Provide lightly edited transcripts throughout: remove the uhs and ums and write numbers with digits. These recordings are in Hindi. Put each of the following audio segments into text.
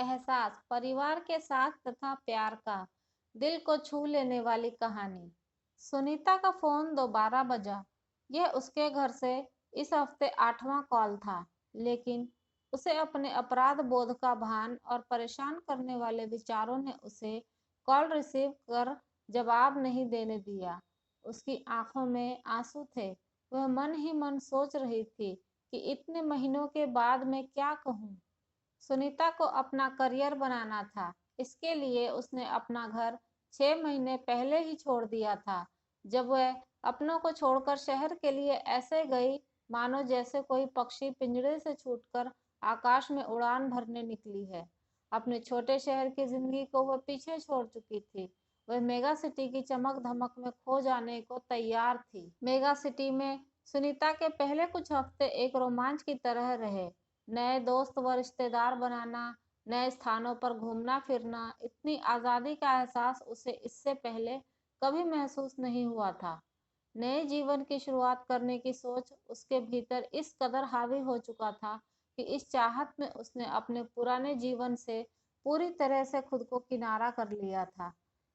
एहसास, परिवार के साथ तथा प्यार का दिल को छू लेने वाली कहानी। सुनीता का फोन दोबारा बजा। यह उसके घर से इस हफ्ते 8वां कॉल था, लेकिन उसे अपने अपराध बोध का भान और परेशान करने वाले विचारों ने उसे कॉल रिसीव कर जवाब नहीं देने दिया। उसकी आंखों में आंसू थे। वह मन ही मन सोच रही थी कि इतने महीनों के बाद मैं क्या कहूँ। सुनीता को अपना करियर बनाना था। इसके लिए उसने अपना घर 6 महीने पहले ही छोड़ दिया था। जब वह अपनों को छोड़कर शहर के लिए ऐसे गई मानो जैसे कोई पक्षी पिंजरे से छूटकर आकाश में उड़ान भरने निकली है। अपने छोटे शहर की जिंदगी को वह पीछे छोड़ चुकी थी। वह मेगा सिटी की चमक धमक में खो जाने को तैयार थी। मेगा सिटी में सुनीता के पहले कुछ हफ्ते एक रोमांच की तरह रहे। नए दोस्त व रिश्तेदार बनाना, नए स्थानों पर घूमना फिरना, इतनी आज़ादी का एहसास उसे इससे पहले कभी महसूस नहीं हुआ था। नए जीवन की शुरुआत करने की सोच उसके भीतर इस कदर हावी हो चुका था कि इस चाहत में उसने अपने पुराने जीवन से पूरी तरह से खुद को किनारा कर लिया था।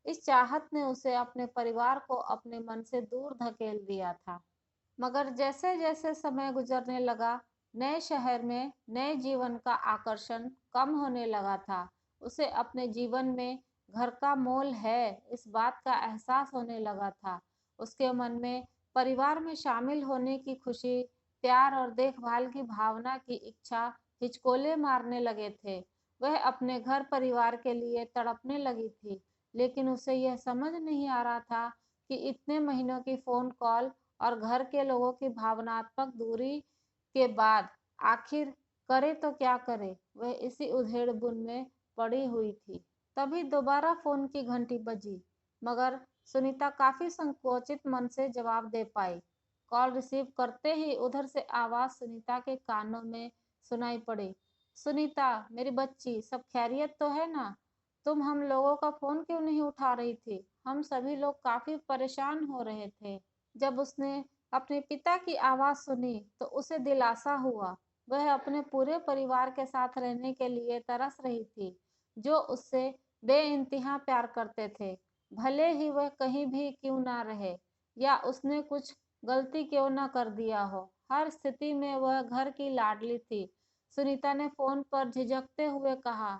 इस चाहत ने उसे अपने परिवार को अपने मन से दूर धकेल दिया था। मगर जैसे जैसे समय गुजरने लगा, नए शहर में नए जीवन का आकर्षण कम होने लगा था। उसे अपने जीवन में घर का मोल है, इस बात का एहसास होने लगा था। उसके मन में परिवार में शामिल होने की खुशी, प्यार और देखभाल की भावना की इच्छा हिचकोले मारने लगे थे। वह अपने घर परिवार के लिए तड़पने लगी थी, लेकिन उसे यह समझ नहीं आ रहा था कि इतने महीनों की फोन कॉल और घर के लोगों की भावनात्मक दूरी के बाद आखिर करे तो क्या करे। वह इसी उधेड़-बुन में पड़ी हुई थी। तभी दोबारा फोन की घंटी बजी, मगर सुनीता काफी संकोचित मन से जवाब दे पाई। कॉल रिसीव करते ही उधर से आवाज सुनीता के कानों में सुनाई पड़ी। सुनीता, मेरी बच्ची, सब खैरियत तो है ना? तुम हम लोगों का फोन क्यों नहीं उठा रही थी? हम सभी लोग काफी परेशान हो रहे थे। जब उसने अपने पिता की आवाज सुनी तो उसे दिलासा हुआ। वह अपने पूरे परिवार के साथ रहने के लिए तरस रही थी, जो उससे बेइंतहा प्यार करते थे, भले ही वह कहीं भी क्यों ना रहे या उसने कुछ गलती क्यों ना कर दिया हो। हर स्थिति में वह घर की लाडली थी। सुनीता ने फोन पर झिझकते हुए कहा,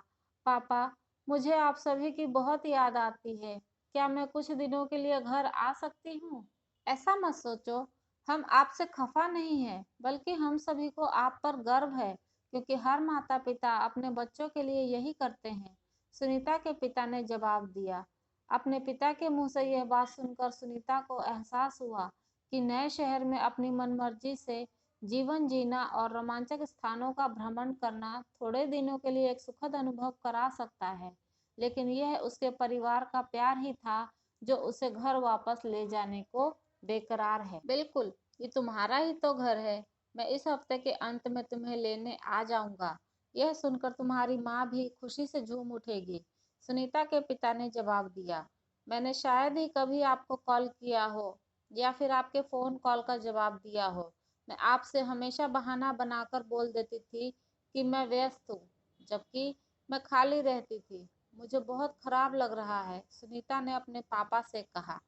पापा, मुझे आप सभी की बहुत याद आती है। क्या मैं कुछ दिनों के लिए घर आ सकती हूँ? ऐसा मत सोचो, हम आपसे खफा नहीं हैं, बल्कि हम सभी को आप पर गर्व है, क्योंकि हर माता पिता अपने बच्चों के लिए यही करते हैं। सुनीता के पिता ने जवाब दिया। अपने पिता के मुंह से यह बात सुनकर सुनीता को एहसास हुआ कि नए शहर में अपनी मनमर्जी से जीवन जीना और रोमांचक स्थानों का भ्रमण करना थोड़े दिनों के लिए एक सुखद अनुभव करा सकता है, लेकिन यह उसके परिवार का प्यार ही था जो उसे घर वापस ले जाने को बेकरार है। बिल्कुल, ये तुम्हारा ही तो घर है। मैं इस हफ्ते के अंत में तुम्हें लेने आ जाऊंगा। यह सुनकर तुम्हारी माँ भी खुशी से झूम उठेगी। सुनीता के पिता ने जवाब दिया। मैंने शायद ही कभी आपको कॉल किया हो या फिर आपके फोन कॉल का जवाब दिया हो। मैं आपसे हमेशा बहाना बनाकर बोल देती थी कि मैं व्यस्त हूँ, जबकि मैं खाली रहती थी। मुझे बहुत खराब लग रहा है, सुनीता ने अपने पापा से कहा।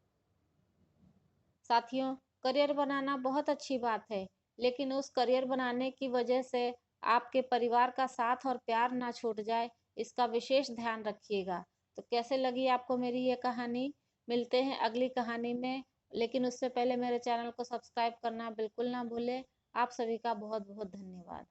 साथियों, करियर बनाना बहुत अच्छी बात है, लेकिन उस करियर बनाने की वजह से आपके परिवार का साथ और प्यार ना छूट जाए, इसका विशेष ध्यान रखिएगा। तो कैसे लगी आपको मेरी ये कहानी? मिलते हैं अगली कहानी में, लेकिन उससे पहले मेरे चैनल को सब्सक्राइब करना बिल्कुल ना भूलें। आप सभी का बहुत बहुत धन्यवाद।